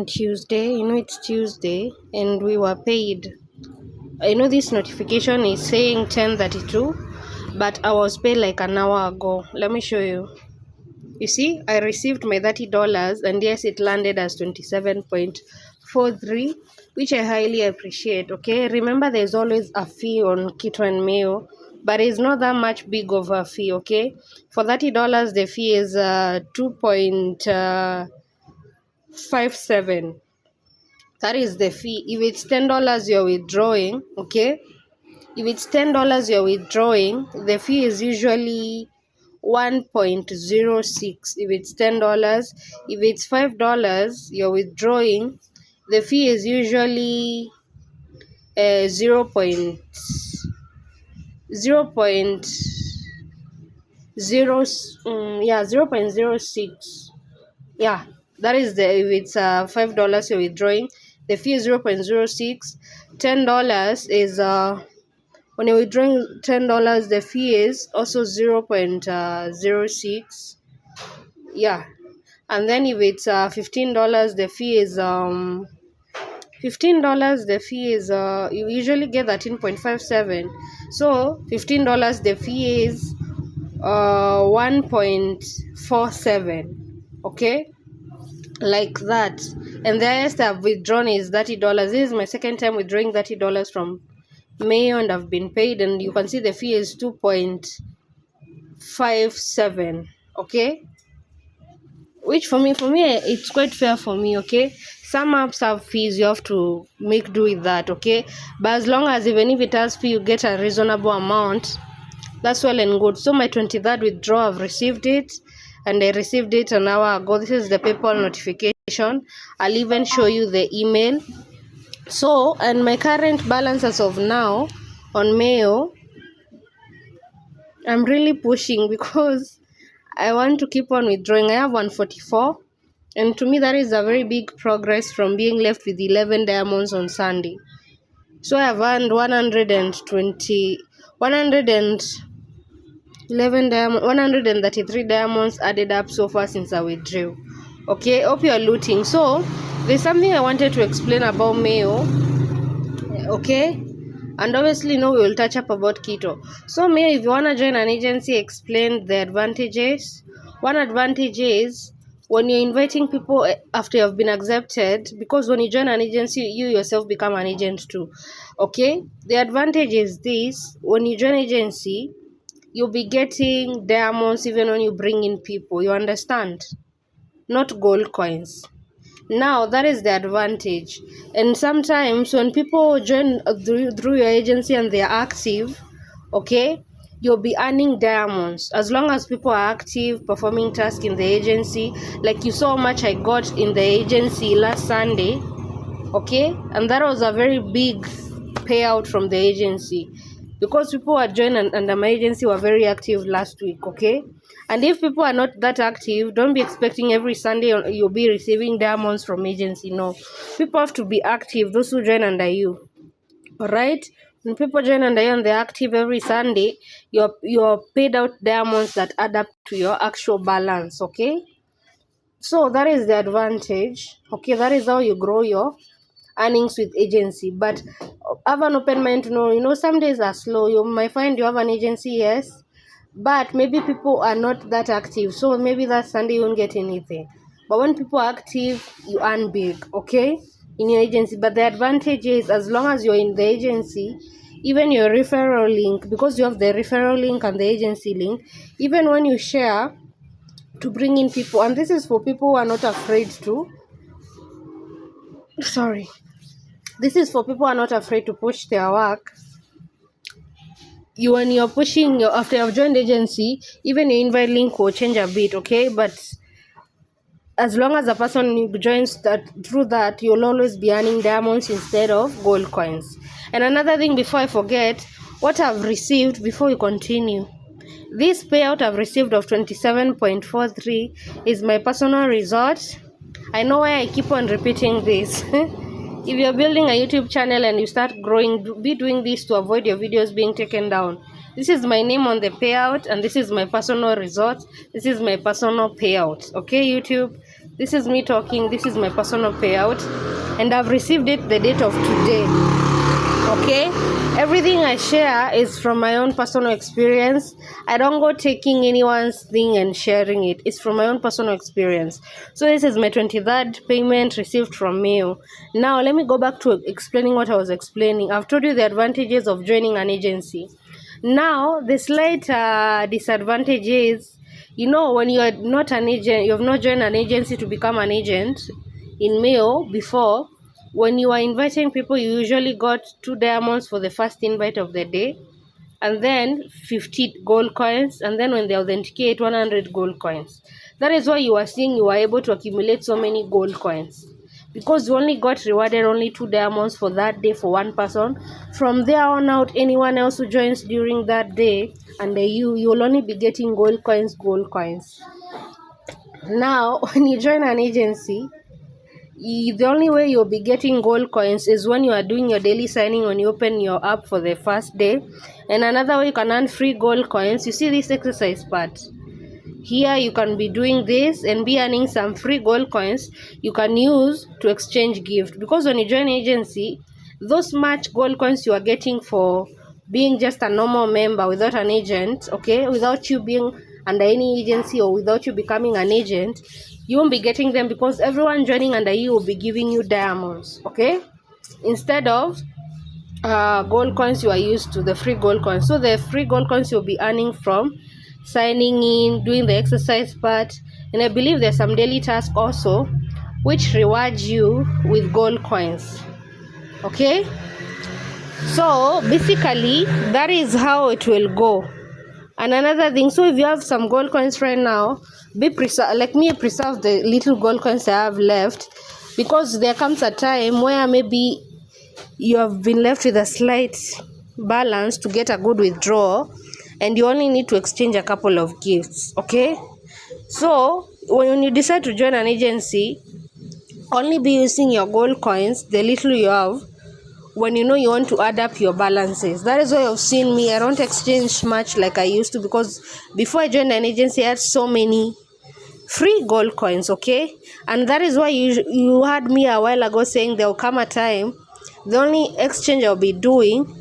Tuesday. It's Tuesday and we were paid. I know this notification is saying 10:32, but I was paid like an hour ago. Let me show you. You see, I received my $30 and yes, it landed as 27.43, which I highly appreciate. Okay, remember there's always a fee on KITO and MEYO, but it's not that much big of a fee. Okay, for $30 the fee is 2.57. That is the fee. If it's $10 you're withdrawing, okay, if it's $10 you're withdrawing, the fee is usually 1.06. If it's $10, if it's $5 you're withdrawing, the fee is usually 0. 0.06. Yeah, that is if it's $5 you're withdrawing, the fee is 0.06. $10 is when you're withdrawing $10, the fee is also 0.06. Yeah, and then if it's $15, the fee is $15. The fee is you usually get 13.57. So $15, the fee is 1.47. Okay, like that. And the highest I've withdrawn is $30. This is my second time withdrawing $30 from MEYO and I've been paid, and you can see the fee is 2.57. okay, which for me it's quite fair for me. Okay, some apps have fees, you have to make do with that. Okay, but as long as even if it has fee you get a reasonable amount, that's well and good. So my 23rd withdrawal, I've received it, and I received it an hour ago. This is the PayPal notification. I'll even show you the email. So, and my current balance as of now on MEYO, I'm really pushing because I want to keep on withdrawing. I have 144, and to me that is a very big progress from being left with 11 diamonds on Sunday. So I have earned 133 diamonds added up so far since I withdrew. Okay, hope you are looting. So there's something I wanted to explain about MEYO. Okay, and obviously we will touch up about KITO. So MEYO, if you want to join an agency, explain the advantages. One advantage is when you're inviting people after you've been accepted, because when you join an agency you yourself become an agent too. Okay, the advantage is this: when you join agency you'll be getting diamonds even when you bring in people, you understand, not gold coins. Now that is the advantage. And sometimes when people join through your agency and they are active, okay, you'll be earning diamonds as long as people are active performing tasks in the agency. Like you saw how much I got in the agency last Sunday. Okay, and that was a very big payout from the agency because people who are joined under my agency were very active last week. Okay, and if people are not that active, don't be expecting every Sunday you'll be receiving diamonds from agency. No, people have to be active, those who join under you. All right, when people join under you and they're active every Sunday, you're paid out diamonds that add up to your actual balance. Okay, so that is the advantage. Okay, that is how you grow your earnings with agency. But have an open mind to know, some days are slow. You might find you have an agency, yes, but maybe people are not that active, so maybe that Sunday you won't get anything. But when people are active, you earn big, okay, in your agency. But the advantage is, as long as you're in the agency, even your referral link, because you have the referral link and the agency link, even when you share to bring in people, and this is for people who are not afraid to, this is for people who are not afraid to push their work. When you're pushing after you've joined agency, even your invite link will change a bit, okay, but as long as a person joins through that, you'll always be earning diamonds instead of gold coins. And another thing before I forget, what I've received before we continue, this payout I've received of 27.43 is my personal resort. I know why I keep on repeating this. If you're building a YouTube channel and you start growing, be doing this to avoid your videos being taken down. This is my name on the payout, and this is my personal resort. This is my personal payout. Okay, YouTube, This is me talking. This is my personal payout, and I've received it the date of today. Okay, everything I share is from my own personal experience. I don't go taking anyone's thing and sharing it. It's from my own personal experience. So this is my 23rd payment received from MEYO. Now let me go back to explaining what I was explaining. I've told you the advantages of joining an agency. Now the slight disadvantage is, when you are not an agent, you have not joined an agency to become an agent in MEYO before. When you are inviting people, you usually got 2 diamonds for the first invite of the day, and then 50 gold coins, and then when they authenticate, 100 gold coins. That is why you are seeing you are able to accumulate so many gold coins, because you only got rewarded only 2 diamonds for that day for one person. From there on out, anyone else who joins during that day under you will only be getting gold coins. Now when you join an agency, the only way you'll be getting gold coins is when you are doing your daily signing, when you open your app for the first day. And another way you can earn free gold coins, you see this exercise part here, you can be doing this and be earning some free gold coins you can use to exchange gift. Because when you join agency, those much gold coins you are getting for being just a normal member without an agent, okay, without you being under any agency or without you becoming an agent, you won't be getting them, because everyone joining under you will be giving you diamonds, okay, instead of gold coins you are used to, the free gold coins. So the free gold coins you'll be earning from signing in, doing the exercise part, and I believe there's some daily tasks also which reward you with gold coins. Okay, so basically that is how it will go. And another thing, so if you have some gold coins right now, like me, preserve the little gold coins I have left, because there comes a time where maybe you have been left with a slight balance to get a good withdrawal, and you only need to exchange a couple of gifts. Okay, so when you decide to join an agency, only be using your gold coins, the little you have, when you want to add up your balances. That is why you've seen me, I don't exchange much like I used to, because before I joined an agency I had so many free gold coins. Okay, and that is why you heard me a while ago saying there will come a time the only exchange I'll be doing,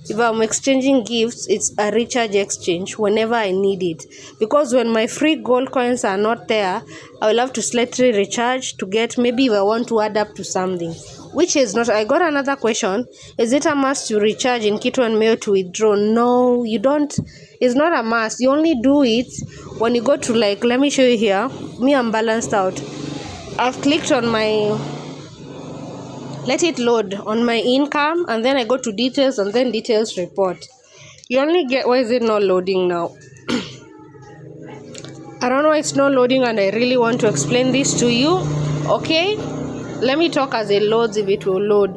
if I'm exchanging gifts, it's a recharge exchange whenever I need it. Because when my free gold coins are not there, I will have to slightly recharge to get, maybe if I want to add up to something, which is not. I got another question. Is it a must to recharge in KITO and MEYO to withdraw? No, you don't. It's not a must. You only do it when you go to, like, let me show you here. Me, I'm balanced out. I've clicked on my, let it load on my income, and then I go to details, and then details report. You only get, why is it not loading now? I don't know why it's not loading, and I really want to explain this to you. Okay, let me talk as it loads, if it will load.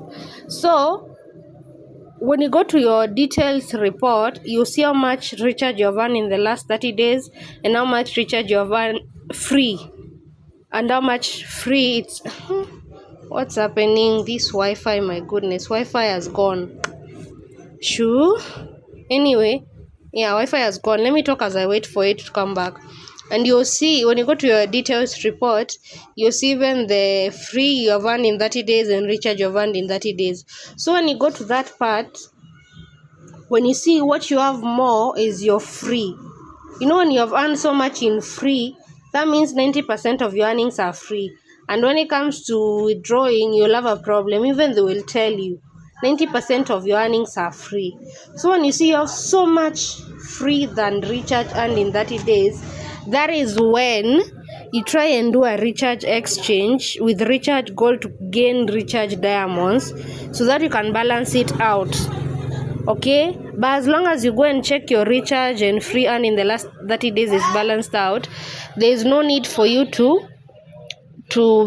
So when you go to your details report, you see how much recharge you have earned in the last 30 days and how much recharge you have earned free, and how much free it's what's happening? This Wi-Fi, my goodness, Wi-Fi has gone. Sure. Anyway, yeah, Wi-Fi has gone. Let me talk as I wait for it to come back. And you'll see, when you go to your details report, you'll see even the free you have earned in 30 days and recharge you have earned in 30 days. So when you go to that part, when you see what you have more is your free. When you have earned so much in free, that means 90% of your earnings are free. And when it comes to withdrawing, you'll have a problem. Even they will tell you 90% of your earnings are free. So when you see you have so much free than recharge earned in 30 days, that is when you try and do a recharge exchange with recharge gold to gain recharge diamonds, so that you can balance it out. Okay, but as long as you go and check your recharge and free earn in the last 30 days is balanced out, there is no need for you to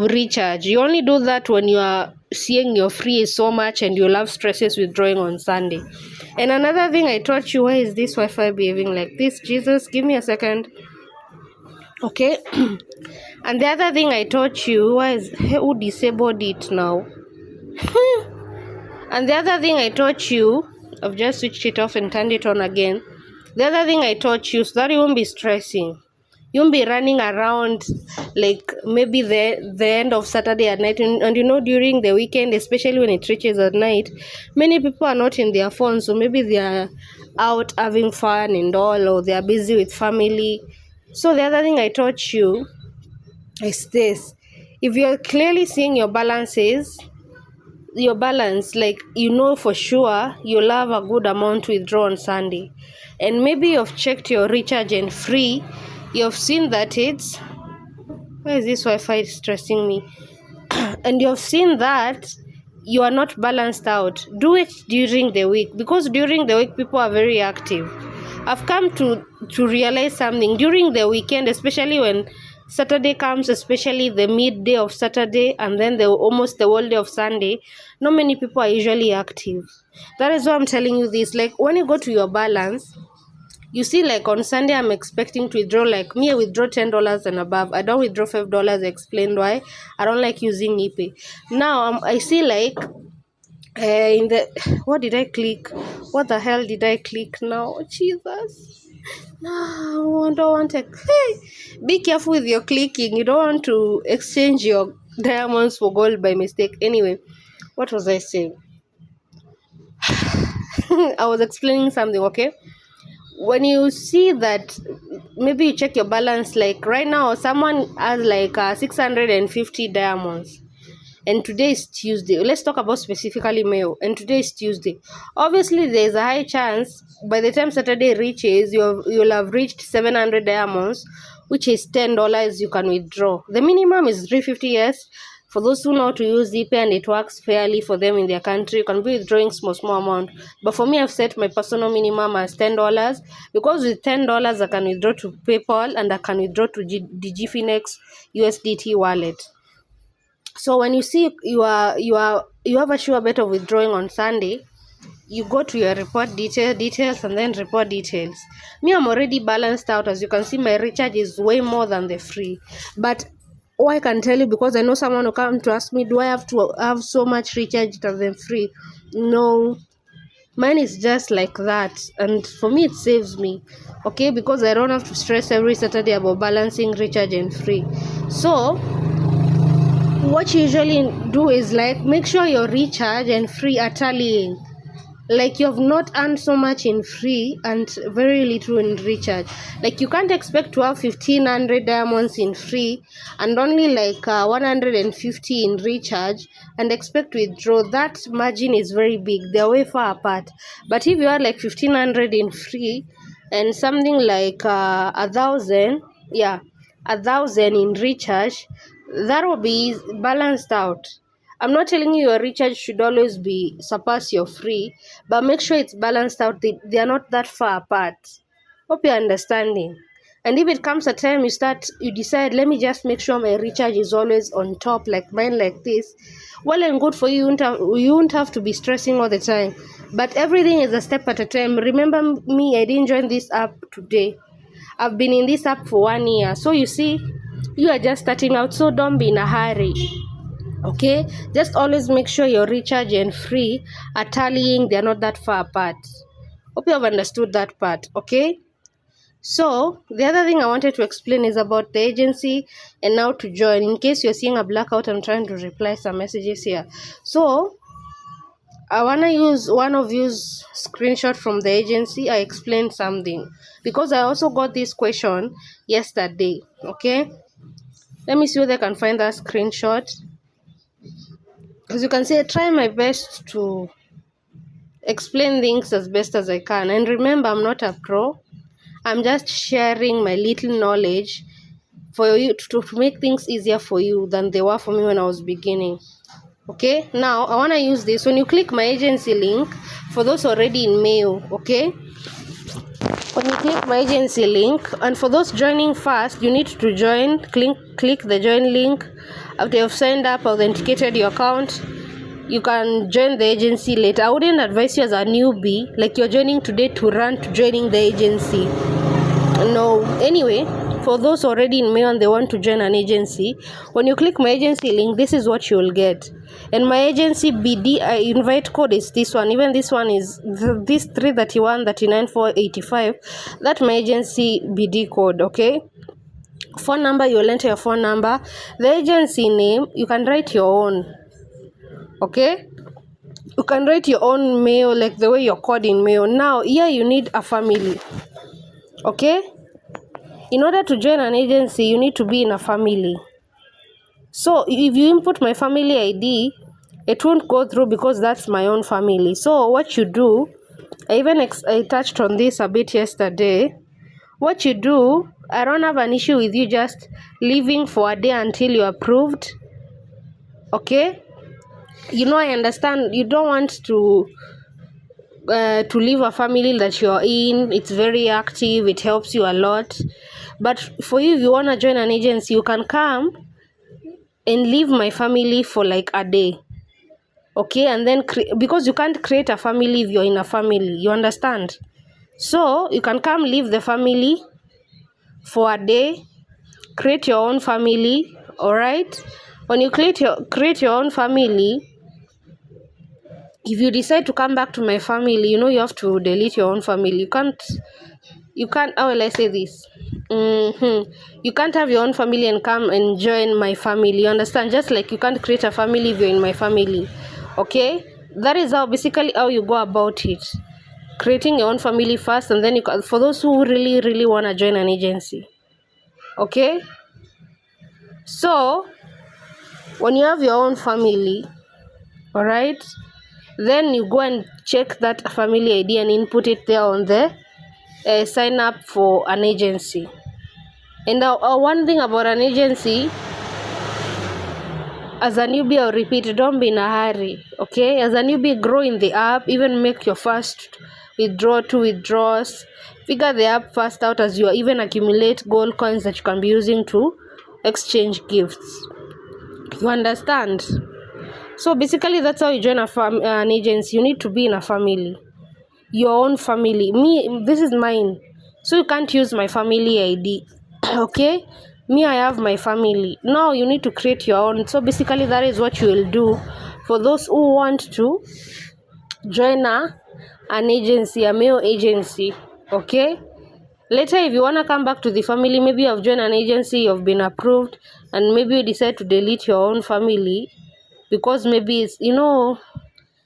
recharge. You only do that when you are seeing your free is so much and you'll have stresses withdrawing on Sunday. And another thing I taught you, why is this Wi-Fi behaving like this? Jesus, give me a second. Okay. And the other thing I taught you, who disabled it now? And the other thing I taught you, I've just switched it off and turned it on again. The other thing I taught you, so that you won't be stressing. You won't be running around like maybe the end of Saturday at night, and you know, during the weekend, especially when it reaches at night, many people are not in their phones, so maybe they are out having fun and all, or they are busy with family. So the other thing I taught you is this: if you're clearly seeing your balances, your balance, like, you know for sure you'll have a good amount to withdraw on Sunday, and maybe you've checked your recharge and free, you've seen that it's, why is this Wi-Fi stressing me? And you've seen that you are not balanced out, do it during the week, because during the week people are very active. I've come to realize something during the weekend, especially when Saturday comes, especially the midday of Saturday and then almost the whole day of Sunday, not many people are usually active. That is why I'm telling you this. Like, when you go to your balance, you see, like on Sunday, I'm expecting to withdraw, like me, I withdraw $10 and above. I don't withdraw $5. I explained why. I don't like using ePay. Now, I see like in the, what did I click? What the hell did I click now? Jesus. No, I don't want to. Hey, be careful with your clicking. You don't want to exchange your diamonds for gold by mistake. Anyway, what was I saying? I was explaining something, okay? When you see that, maybe you check your balance, like right now someone has like 650 diamonds, and today is Tuesday. Let's talk about specifically MEYO, and today is Tuesday. Obviously there's a high chance by the time Saturday reaches, you'll have reached 700 diamonds, which is $10 you can withdraw. The minimum is 350. Yes, for those who know how to use ePay and it works fairly for them in their country, you can be withdrawing small amount. But for me, I've set my personal minimum as $10, because with $10 I can withdraw to PayPal and I can withdraw to the GFinex USDT wallet. So when you see you have a sure bet of withdrawing on Sunday, you go to your report details and then report details. Me, I'm already balanced out. As you can see, my recharge is way more than the free. But I can tell you, because I know someone will come to ask me, do I have to have so much recharge than free? No, mine is just like that, and for me it saves me, okay, because I don't have to stress every Saturday about balancing recharge and free. So what you usually do is, like, make sure your recharge and free are tallying. Like, you have not earned so much in free and very little in recharge. Like, you can't expect to have 1500 diamonds in free and only like 150 in recharge and expect to withdraw. That margin is very big. They're way far apart. But if you are like 1500 in free and something like 1000, yeah, 1000 in recharge, that will be balanced out. I'm not telling you your recharge should always be surpass your free, but make sure it's balanced out. They are not that far apart. Hope you're understanding. And if it comes a time you decide, let me just make sure my recharge is always on top, like mine, like this, well and good for you. You won't have to be stressing all the time. But everything is a step at a time. Remember me, I didn't join this app today. I've been in this app for 1 year. So you see, you are just starting out, so don't be in a hurry. Okay, just always make sure your recharge and free are tallying. They're not that far apart. Hope you have understood that part. Okay, so the other thing I wanted to explain is about the agency and how to join. In case you're seeing a blackout, I'm trying to reply some messages here. So I want to use one of you's screenshot from the agency. I explained something because I also got this question yesterday. Okay, let me see whether I can find that screenshot. As you can see, I try my best to explain things as best as I can. And remember, I'm not a pro. I'm just sharing my little knowledge for you to make things easier for you than they were for me when I was beginning. Okay, now I want to use this. When you click my agency link, for those already in MEYO, okay? When you click my agency link, and for those joining fast, you need to join. Click the join link. After you've signed up, authenticated your account, you can join the agency later. I wouldn't advise you as a newbie, like you're joining today, to run to joining the agency. No. Anyway, for those already in MEYO and they want to join an agency, when you click my agency link, this is what you'll get. And my agency BD invite code is this one. Even this one is this 331 39 485. That's my agency BD code. Okay, phone number, you'll enter your phone number. The agency name, you can write your own. Okay, you can write your own MEYO, like the way you're called in MEYO. Now here you need a family. Okay, in order to join an agency, you need to be in a family. So if you input my family ID, it won't go through because that's my own family. So what you do, I touched on this a bit yesterday. What you do, I don't have an issue with you just leaving for a day until you're approved. Okay, I understand you don't want to leave a family that you're in. It's very active, it helps you a lot. But for you, if you want to join an agency, you can come and leave my family for like a day. Okay, and then because you can't create a family if you're in a family, you understand? So you can come leave the family for a day, create your own family. All right, when you create your own family, if you decide to come back to my family, you have to delete your own family. You can't how will I say this? You can't have your own family and come and join my family. You understand? Just like you can't create a family if you're in my family. Okay, that is how you go about it. Creating your own family first, and then for those who really want to join an agency. Okay, so when you have your own family, all right, then you go and check that family ID and input it there on the sign up for an agency. And one thing about an agency, as a newbie, I'll repeat, don't be in a hurry. Okay, as a newbie, grow in the app, even make your first withdrawal, 2 withdrawals. Figure the app first out as you even accumulate gold coins that you can be using to exchange gifts. You understand? So basically, that's how you join an agency. You need to be in a family, your own family. This is mine, so you can't use my family ID. Okay, I have my family. Now you need to create your own. So basically, that is what you will do for those who want to join an agency, a MEYO agency. Okay, later if you want to come back to the family, maybe you have joined an agency, you've been approved, and maybe you decide to delete your own family because maybe it's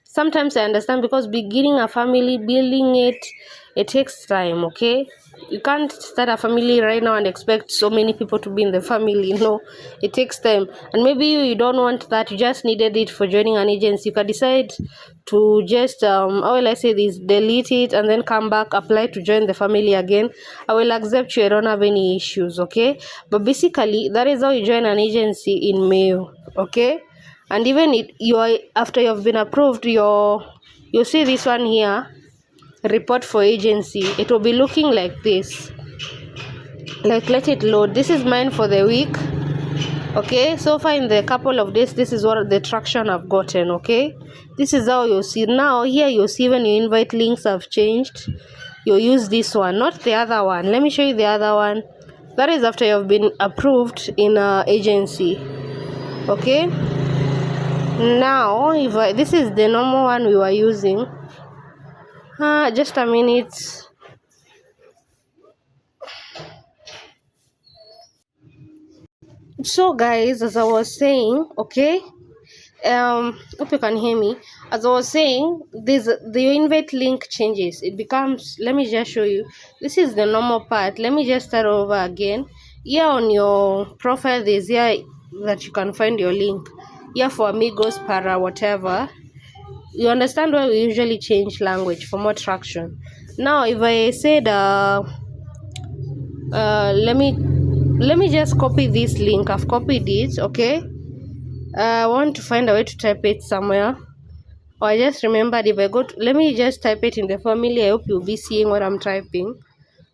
sometimes I understand, because beginning a family, building it takes time. Okay, you can't start a family right now and expect so many people to be in the family. It takes time, and maybe you don't want that. You just needed it for joining an agency. You can decide to just how will I say this, delete it and then come back, apply to join the family again. I will accept you. I don't have any issues. Okay, but basically that is how you join an agency in MEYO. Okay, and even after you've been approved, you see this one here, report for agency. It will be looking like this. Like, let it load. This is mine for the week. Okay, so far in the couple of days, this is what the traction I've gotten. Okay, this is how you see. Now here you see when your invite links have changed, you use this one, not the other one. Let me show you the other one. That is after you've been approved in an agency. Okay, now this is the normal one we were using. Just a minute. So guys, as I was saying, okay, hope you can hear me. As I was saying, the invite link changes. It becomes, let me just show you. This is the normal part. Let me just start over again. Here on your profile, there's here that you can find your link. Here for amigos, para, whatever. You understand why we usually change language for more traction. Now if I said let me just copy this link. I've copied it. Okay, I want to find a way to type it somewhere, or I just remembered. If I go to, let me just type it in the family. I hope you'll be seeing what I'm typing.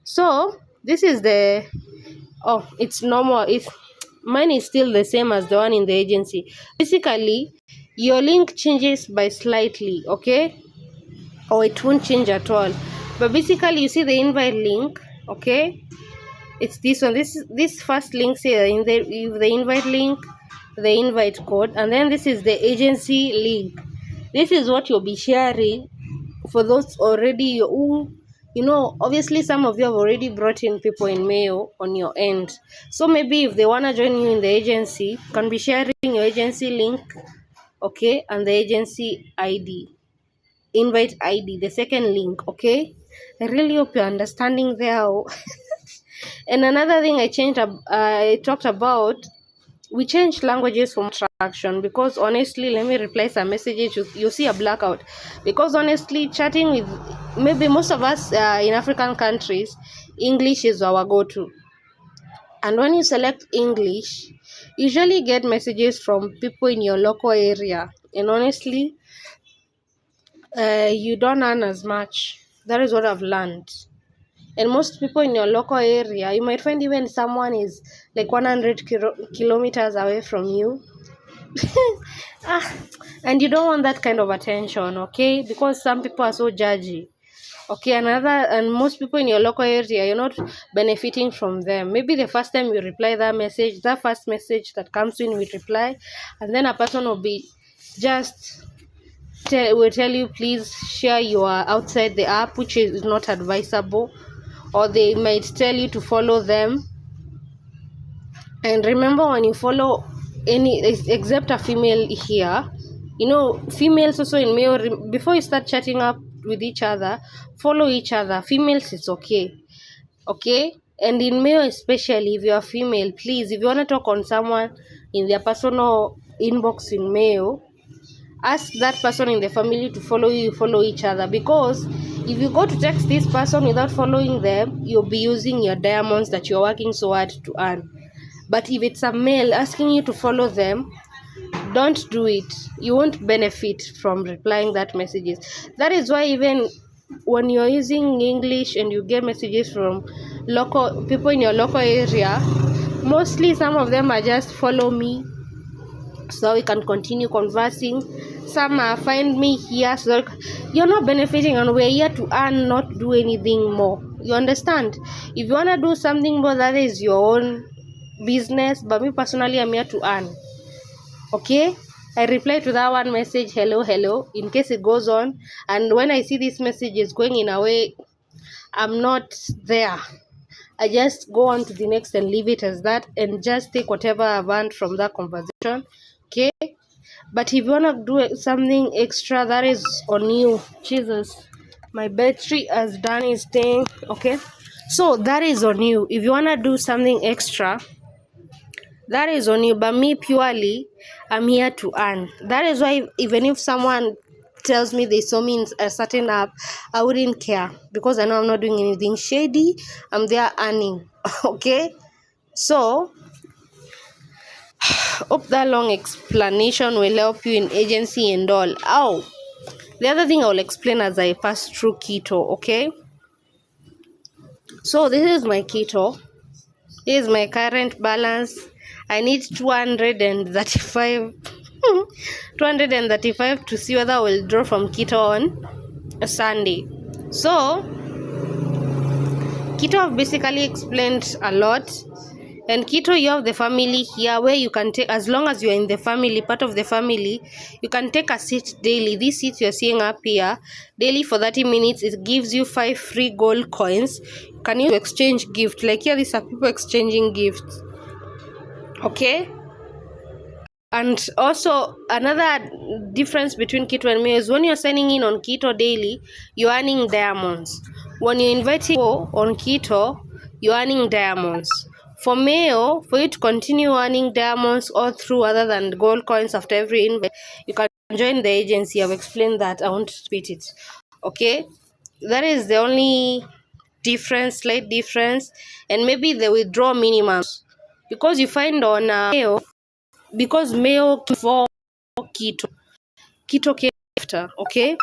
So this is the it's normal. Mine is still the same as the one in the agency. Basically your link changes by slightly, okay, or it won't change at all. But basically you see the invite link, okay, it's this one. This first link here in the invite link, the invite code, and then this is the agency link. This is what you'll be sharing for those already who Obviously some of you have already brought in people in MEYO on your end. So maybe if they want to join you in the agency, you can be sharing your agency link, okay, and the agency ID, invite ID, the second link, okay? I really hope you're understanding there. And another thing I talked about, we changed languages for traction, because honestly, let me reply some messages, you see a blackout, because honestly, chatting with maybe most of us in African countries, English is our go-to. And when you select English, you usually get messages from people in your local area, and honestly, you don't earn as much. That is what I've learned. And most people in your local area, you might find even someone is like 100 kilometers away from you. ah, and you don't want that kind of attention, okay? Because some people are so judgy. Okay, and most people in your local area, you're not benefiting from them. Maybe the first time you reply that first message that comes in with reply, and then a person will be just will tell you, please share your outside the app, which is not advisable, or they might tell you to follow them. And remember, when you follow any, except a female here, females also in MEYO, before you start chatting up with each other, follow each other. Females, it's okay. And in MEYO especially, if you are female, please, if you want to talk on someone in their personal inbox in MEYO, ask that person in the family to follow you, follow each other, because if you go to text this person without following them, you'll be using your diamonds that you're working so hard to earn. But if it's a male asking you to follow them, don't do it. You won't benefit from replying that messages. That is why even when you're using English and you get messages from local people in your local area, mostly some of them are just follow me so we can continue conversing. Some are find me here, so you're not benefiting, and we're here to earn, not do anything more. You understand? If you want to do something more, that is your own business, but me personally, I'm here to earn. Okay, I reply to that one message, hello, in case it goes on, and when I see this message is going in a way I'm not there, I just go on to the next and leave it as that, and just take whatever I've earned from that conversation. Okay, but if you want to do something extra, that is on you. Jesus, my battery has done its thing. Okay, so that is on you. If you want to do something extra, that is on you. But me, purely, I'm here to earn. That is why even if someone tells me they saw me in a certain app, I wouldn't care, because I know I'm not doing anything shady. I'm there earning. Okay, so hope that long explanation will help you in agency and all. The other thing I will explain as I pass through KITO. Okay, so this is my KITO. This is my current balance. I need 235 235 to see whether I will draw from KITO on a Sunday. So KITO have basically explained a lot. And KITO, you have the family here, where you can take, as long as you're in the family, part of the family, you can take a seat daily. This seat you're seeing up here, daily for 30 minutes, it gives you 5 free gold coins. You can use to exchange gift. Like here, these are people exchanging gifts. Okay? And also, another difference between KITO and MEYO is when you're signing in on KITO daily, you're earning diamonds. When you're inviting people on KITO, you're earning diamonds. For MEYO, for you to continue earning diamonds all through other than gold coins after every invite, you can join the agency. I've explained that. I won't repeat it. Okay? That is the only difference, slight difference. And maybe the withdrawal minimums. Because you find on MEYO, because MEYO for KITO came after, okay?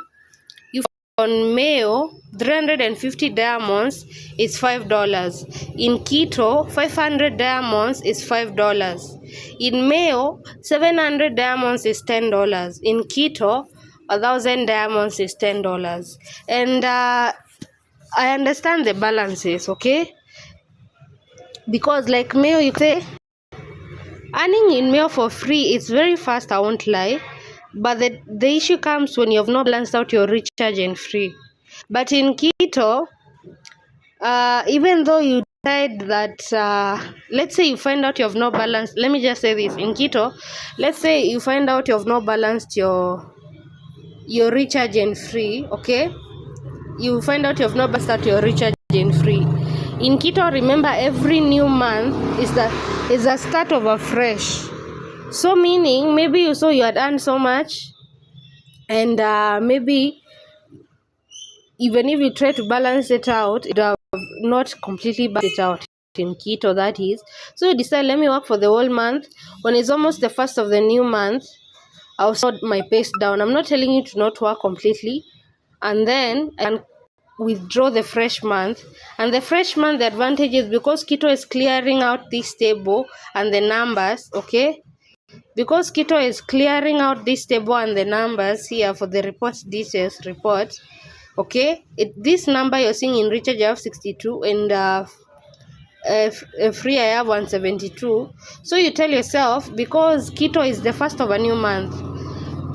You find on MEYO, 350 diamonds is $5. In KITO, 500 diamonds is $5. In MEYO, 700 diamonds is $10. In KITO, 1,000 diamonds is $10. And I understand the balances, okay? Because like MEYO, you say, earning in MEYO for free is very fast, I won't lie. But the issue comes when you have not balanced out your recharge and free. But in KITO, even though you decide that, let's say you find out you have no balance. Let me just say this in KITO. Let's say you find out you have no balanced your recharge and free. Okay, you find out you have no balanced your recharge and free. In KITO, remember, every new month is the start of a fresh. So meaning, maybe you saw you had earned so much, and maybe even if you try to balance it out, it have not completely balanced it out in KITO, that is. So you decide, let me work for the whole month. When it's almost the first of the new month, I'll slow my pace down. I'm not telling you to not work completely, and then I can withdraw the fresh month. And the fresh month, the advantage is because KITO is clearing out this table and the numbers. Okay, because KITO is clearing out this table and the numbers here for the report details report. Okay, this number you're seeing in recharge, I have 62, and free I have 172. So you tell yourself, because KITO is the first of a new month,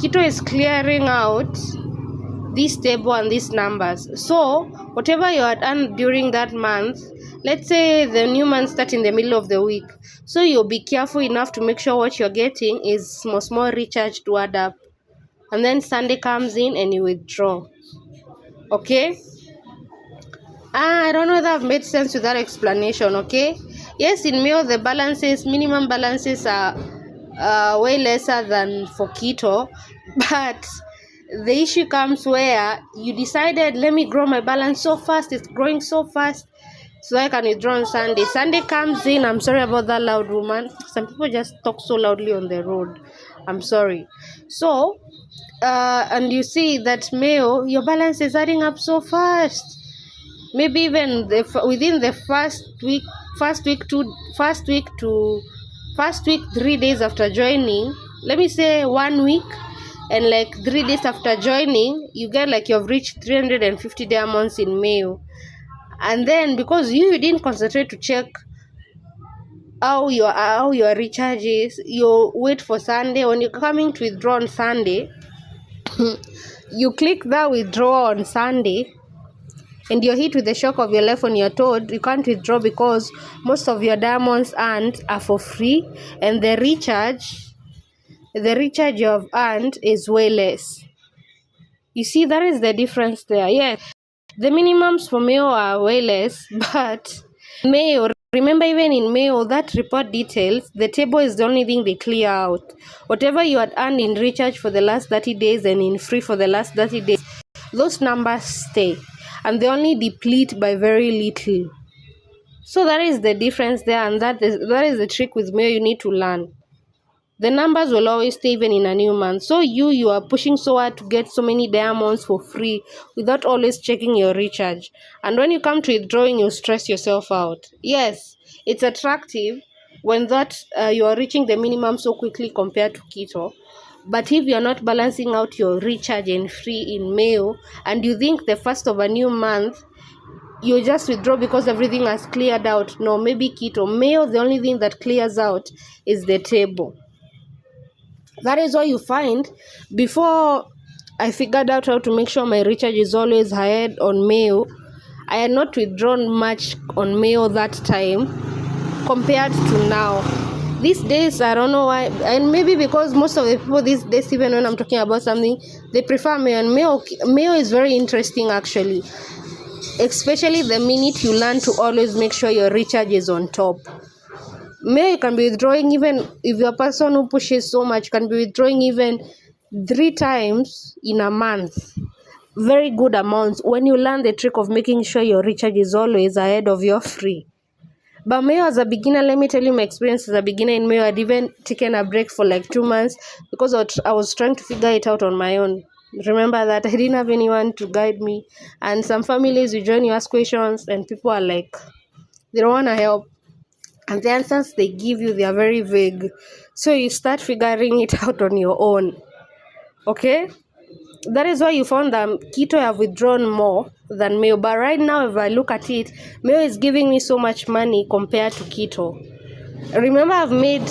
KITO is clearing out this table and these numbers. So whatever you had earned during that month, let's say the new month starts in the middle of the week, so you'll be careful enough to make sure what you're getting is small recharge to add up, and then Sunday comes in and you withdraw. Okay, I don't know whether I've made sense with that explanation. Okay, yes, in MEYO the minimum balances are way lesser than for KITO, but the issue comes where you decided, let me grow my balance so fast, it's growing so fast, so I can withdraw on Sunday. Sunday comes in, I'm sorry about that loud woman. Some people just talk so loudly on the road. I'm sorry. So, and you see that MEYO, your balance is adding up so fast. Maybe even within the first week, 3 days after joining, let me say 1 week, and like 3 days after joining, you get like you've reached 350 diamonds in MEYO. And then because you didn't concentrate to check how your recharge is, you wait for Sunday. When you're coming to withdraw on Sunday, you click that withdraw on Sunday, and you're hit with the shock of your life when you're told you can't withdraw because most of your diamonds earned are for free, and the recharge you have earned is way less. You see, that is the difference there. Yes, the minimums for MEYO are way less, but MEYO, remember, even in MEYO, that report details, the table is the only thing they clear out. Whatever you had earned in recharge for the last 30 days and in free for the last 30 days, those numbers stay, and they only deplete by very little. So that is the difference there, and that is the trick with MEYO you need to learn. The numbers will always stay even in a new month. So you are pushing so hard to get so many diamonds for free without always checking your recharge. And when you come to withdrawing, you stress yourself out. Yes, it's attractive when that you are reaching the minimum so quickly compared to KITO. But if you're not balancing out your recharge and free in MEYO, and you think the first of a new month, you just withdraw because everything has cleared out. No, maybe KITO. MEYO, the only thing that clears out is the table. That is why you find, before I figured out how to make sure my recharge is always ahead on MEYO, I had not withdrawn much on MEYO that time compared to now. These days, I don't know why, and maybe because most of the people these days, even when I'm talking about something, they prefer MEYO. And MEYO is very interesting actually, especially the minute you learn to always make sure your recharge is on top. MEYO, you can be withdrawing, even if you're a person who pushes so much, can be withdrawing even 3 times in a month. Very good amounts when you learn the trick of making sure your recharge is always ahead of your free. But MEYO, as a beginner, let me tell you my experience as a beginner in MEYO. I'd even taken a break for like 2 months because I was trying to figure it out on my own. Remember that I didn't have anyone to guide me. And some families, you join, you ask questions, and people are like, they don't want to help. And the answers they give you, they are very vague. So you start figuring it out on your own. Okay? That is why you found that KITO have withdrawn more than MEYO. But right now, if I look at it, MEYO is giving me so much money compared to KITO. Remember, I've made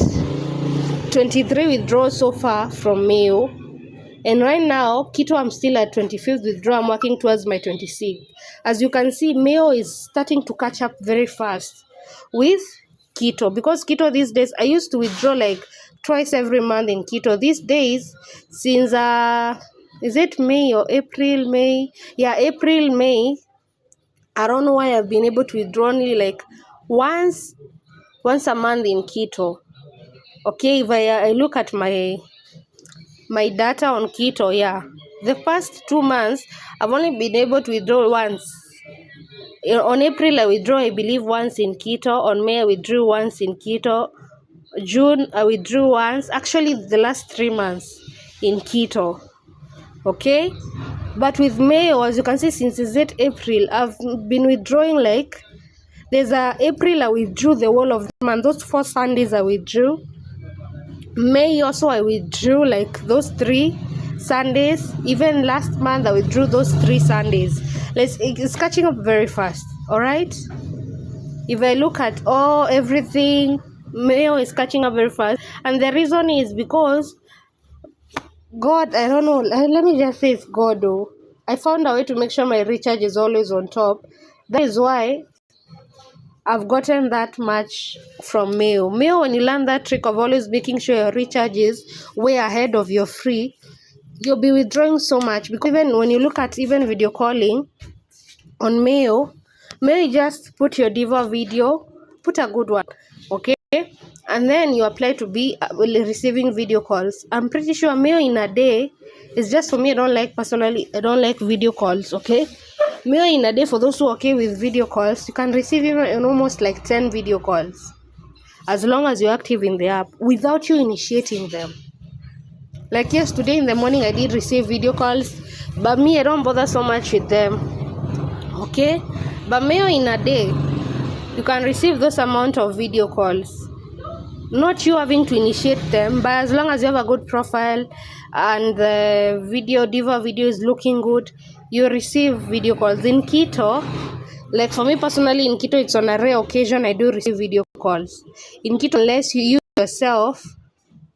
23 withdrawals so far from MEYO. And right now, KITO, I'm still at 25th withdrawal. I'm working towards my 26th. As you can see, MEYO is starting to catch up very fast with KITO, because KITO these days, I used to withdraw like twice every month in KITO. These days, since is it May or April, May? Yeah, April, May. I don't know why I've been able to withdraw only like once a month in KITO. Okay, if I look at my data on KITO, yeah, the past 2 months I've only been able to withdraw once. On April I withdraw, I believe, once in KITO. On May I withdrew once in KITO. June I withdrew once. Actually, the last 3 months in KITO. Okay, but with May, as you can see, since is it April, I've been withdrawing like, there's a April I withdrew the whole of the month, those 4 Sundays I withdrew. May also I withdrew like those 3 Sundays. Even last month I withdrew those 3 Sundays. It's catching up very fast. All right, if I look at everything, MEYO is catching up very fast, and the reason is because God, I don't know, let me just say it's God though. I found a way to make sure my recharge is always on top. That is why I've gotten that much from MEYO. MEYO, when you learn that trick of always making sure your recharge is way ahead of your free, you'll be withdrawing so much. Because even when you look at even video calling on MEYO, you just put your diva video, put a good one, okay? And then you apply to be receiving video calls. I'm pretty sure MEYO in a day is just for me. I don't like video calls, okay? MEYO in a day, for those who are okay with video calls, you can receive even almost like 10 video calls, as long as you're active in the app without you initiating them. Like yesterday in the morning, I did receive video calls, but me, I don't bother so much with them, okay? But MEYO in a day, you can receive those amount of video calls, not you having to initiate them. But as long as you have a good profile and the diva video is looking good, you receive video calls. In KITO, like for me personally, in KITO, it's on a rare occasion I do receive video calls. In KITO, unless you yourself,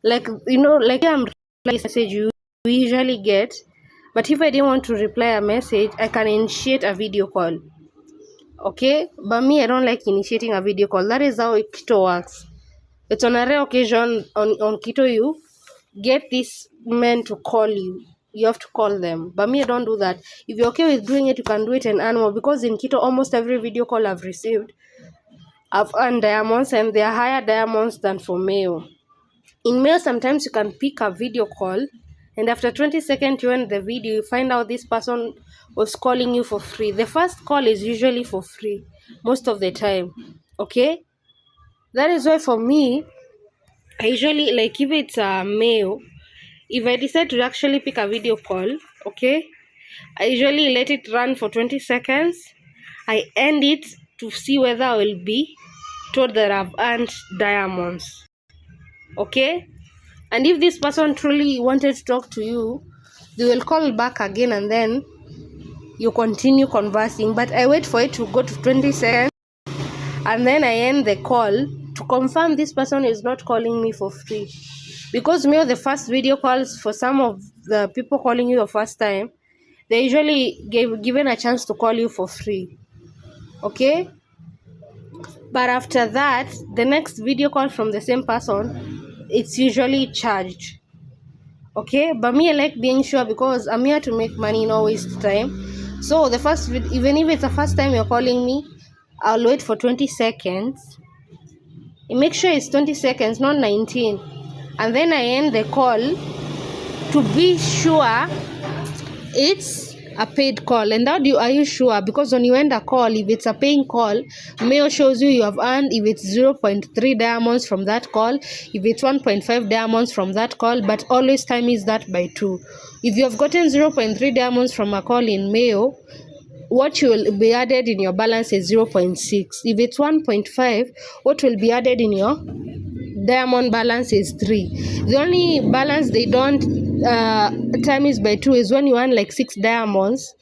like, like I'm replying message you usually get, but if I didn't want to reply a message, I can initiate a video call, okay? But me, I don't like initiating a video call. That is how KITO works. It's on a rare occasion on KITO you get these men to call you. You have to call them. But me, I don't do that. If you're okay with doing it, you can do it and earn more. Because in KITO, almost every video call I've received, I've earned diamonds, and they are higher diamonds than for MEYO. In MEYO, sometimes you can pick a video call, and after 20 seconds you end the video, you find out this person was calling you for free. The first call is usually for free most of the time, okay? That is why for me, I usually, like, if it's a MEYO, if I decide to actually pick a video call, okay, I usually let it run for 20 seconds. I end it to see whether I will be told that I've earned diamonds, okay? And if this person truly wanted to talk to you, they will call back again, and then you continue conversing. But I wait for it to go to 20 seconds, and then I end the call to confirm this person is not calling me for free. Because MEYO, the first video calls, for some of the people calling you the first time, they usually given a chance to call you for free, okay? But after that, the next video call from the same person, it's usually charged, okay? But me, I like being sure, because I'm here to make money, not waste time. So the first, even if it's the first time you're calling me, I'll wait for 20 seconds. Make sure it's 20 seconds, not 19. And then I end the call to be sure it's a paid call. And how are you sure? Because when you end a call, if it's a paying call, MEYO shows you have earned, if it's 0.3 diamonds from that call, if it's 1.5 diamonds from that call, but always time is that by 2. If you have gotten 0.3 diamonds from a call in MEYO, what will be added in your balance is 0.6. If it's 1.5, what will be added in your diamond balance is 3. The only balance they don't time is by 2 is when you earn like 6 diamonds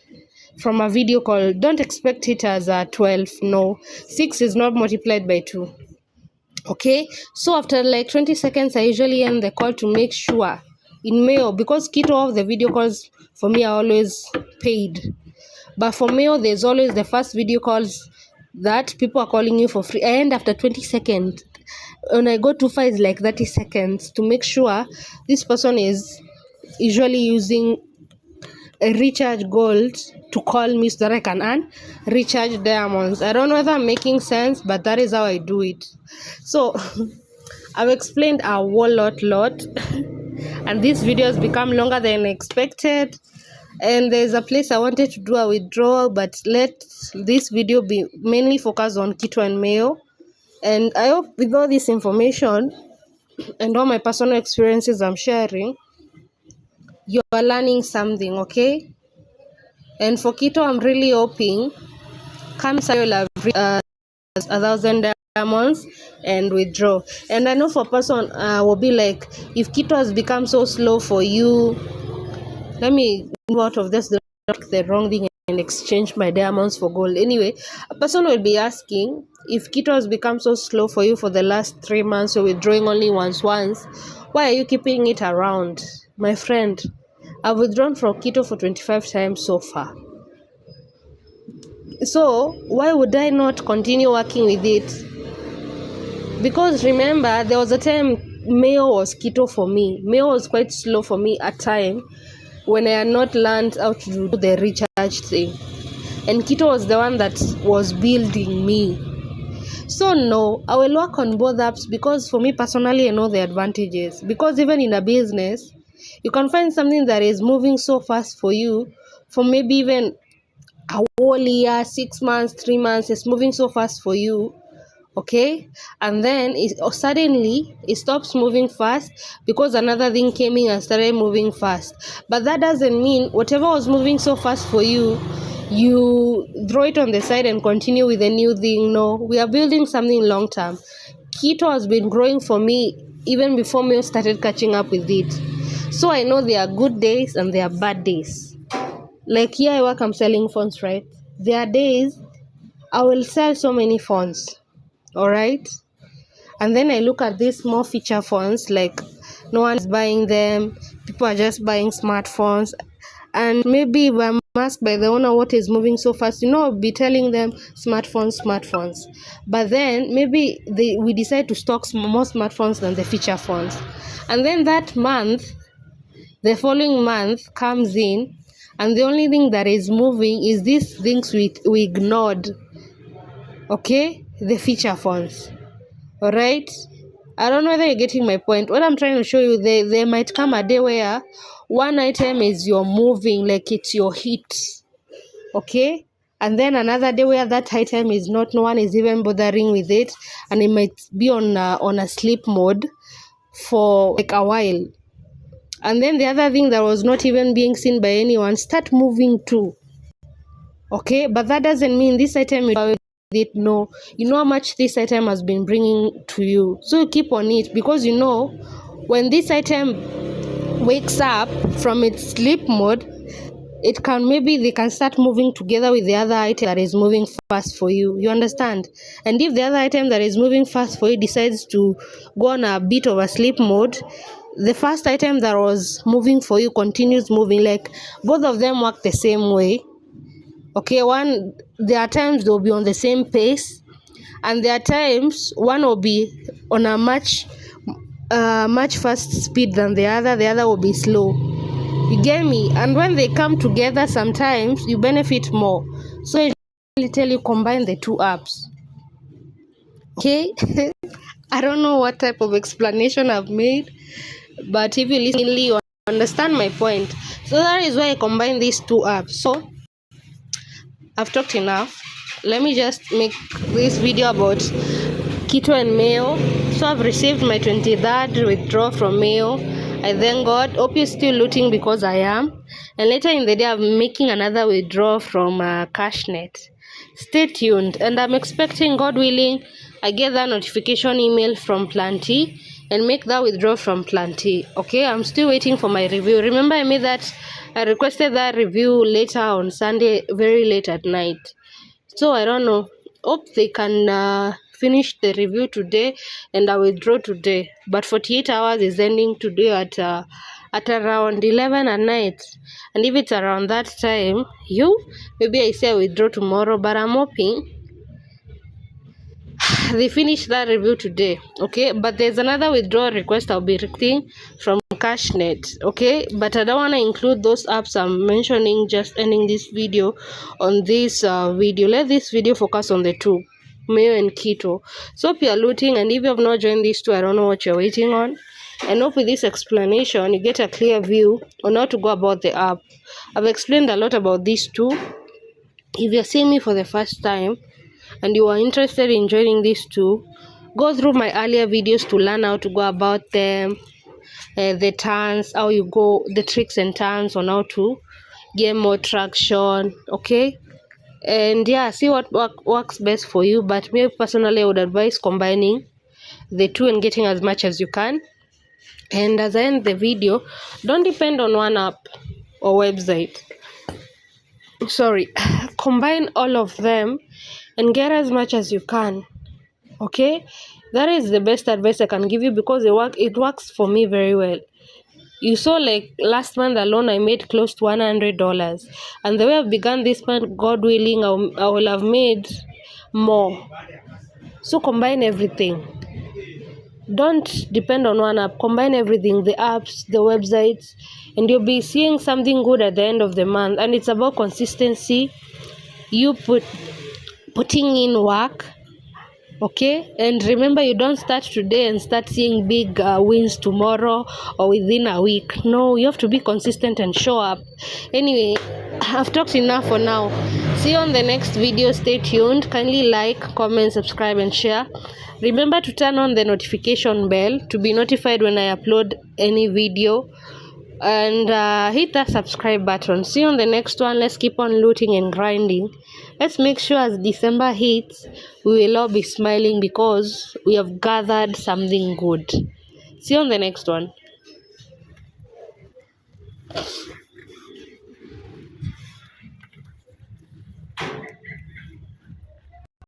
from a video call. Don't expect it as a 12. No, 6 is not multiplied by 2, okay? So after like 20 seconds, I usually end the call to make sure in MEYO, because KITO of the video calls for me are always paid, but for MEYO there's always the first video calls that people are calling you for free, and after 20 seconds. When I go too far, it's like 30 seconds to make sure this person is usually using a recharge gold to call me so that I can earn recharge diamonds. I don't know whether I'm making sense, but that is how I do it. So I've explained a whole lot and this video has become longer than expected, and there's a place I wanted to do a withdrawal, but let this video be mainly focused on KITO and MEYO. And I hope with all this information and all my personal experiences I'm sharing, you are learning something, okay? And for KITO, I'm really hoping come you'll have 1,000 diamonds and withdraw. And I know for person will be like, if KITO has become so slow for you, let me go out of this, the wrong thing and exchange my diamonds for gold. Anyway, a person will be asking, if KITO has become so slow for you for the last 3 months, so withdrawing only once, why are you keeping it around? My friend, I've withdrawn from KITO for 25 times so far. So why would I not continue working with it? Because remember, there was a time MEYO was KITO for me. MEYO was quite slow for me at time when I had not learned how to do the recharge thing. And KITO was the one that was building me. So no, I will work on both apps, because for me personally, I know the advantages. Because even in a business, you can find something that is moving so fast for you, for maybe even a whole year, 6 months, 3 months, it's moving so fast for you, okay? And then suddenly it stops moving fast because another thing came in and started moving fast. But that doesn't mean whatever was moving so fast for you, you throw it on the side and continue with a new thing. No, we are building something long term. KITO has been growing for me even before MEYO started catching up with it. So I know there are good days and there are bad days. Like here I work, I'm selling phones, right? There are days I will sell so many phones, all right? And then I look at these more feature phones, like no one's buying them, people are just buying smartphones. And maybe if I'm asked by the owner what is moving so fast, I'll be telling them smartphones. But then maybe we decide to stock more smartphones than the feature phones. And then that month, the following month comes in, and the only thing that is moving is these things we ignored, okay? The feature phones, all right? I don't know whether you're getting my point. What I'm trying to show you, there might come a day where one item is you're moving, like it's your hit, okay? And then another day where that item is not, no one is even bothering with it, and it might be on a sleep mode for like a while. And then the other thing that was not even being seen by anyone start moving too, okay? But that doesn't mean this item is it. No, you know how much this item has been bringing to you, so you keep on it, because when this item wakes up from its sleep mode, they can start moving together with the other item that is moving fast for you. You understand? And if the other item that is moving fast for you decides to go on a bit of a sleep mode, the first item that was moving for you continues moving. Like both of them work the same way, okay? There are times they'll be on the same pace, and there are times one will be on a much fast speed than the other will be slow. You get me? And when they come together, sometimes you benefit more. So I usually tell you, combine the two apps, okay? I don't know what type of explanation I've made, but if you listen, you understand my point. So that is why I combine these two apps. So I've talked enough. Let me just make this video about KITO and MEYO. So I've received my 23rd withdrawal from MEYO. I thank God. Hope you're still looting, because I am. And later in the day, I'm making another withdrawal from Cashnet. Stay tuned. And I'm expecting, God willing, I get that notification email from Planty and make that withdrawal from Planty. Okay, I'm still waiting for my review. Remember, I requested that review later on Sunday, very late at night. So I don't know. Hope they can finish the review today and I withdraw today. But 48 hours is ending today at at around 11 at night. And if it's around that time, maybe I say I withdraw tomorrow, but I'm hoping they finish that review today. Okay, but there's another withdrawal request I'll be requesting from Cashnet. Okay, but I don't want to include those apps I'm mentioning, just ending this video on this video. Let this video focus on the two, MEYO and KITO. So if you're looting, and if you have not joined these two, I don't know what you're waiting on. And hope with this explanation you get a clear view on how to go about the app. I've explained a lot about these two. If you're seeing me for the first time and you are interested in joining these two, go through my earlier videos to learn how to go about them, the turns, how you go, the tricks and turns on how to get more traction. Okay, and yeah, see what works best for you. But me personally, I would advise combining the two and getting as much as you can. And as I end the video, don't depend on one app or website. Sorry, combine all of them and get as much as you can. Okay, that is the best advice I can give you, because it works for me very well. You saw, like last month alone I made close to $100, and the way I've begun this month, God willing, I will have made more. So combine everything. Don't depend on one app. Combine everything, the apps, the websites, and you'll be seeing something good at the end of the month. And it's about consistency. You putting in work. Okay, and remember, you don't start today and start seeing big wins tomorrow or within a week. No, you have to be consistent and show up. Anyway, I've talked enough for now. See you on the next video. Stay tuned. Kindly like, comment, subscribe, and share. Remember to turn on the notification bell to be notified when I upload any video, and hit that subscribe button. See you on the next one. Let's keep on looting and grinding. Let's make sure as December hits, we will all be smiling because we have gathered something good. See you on the next one.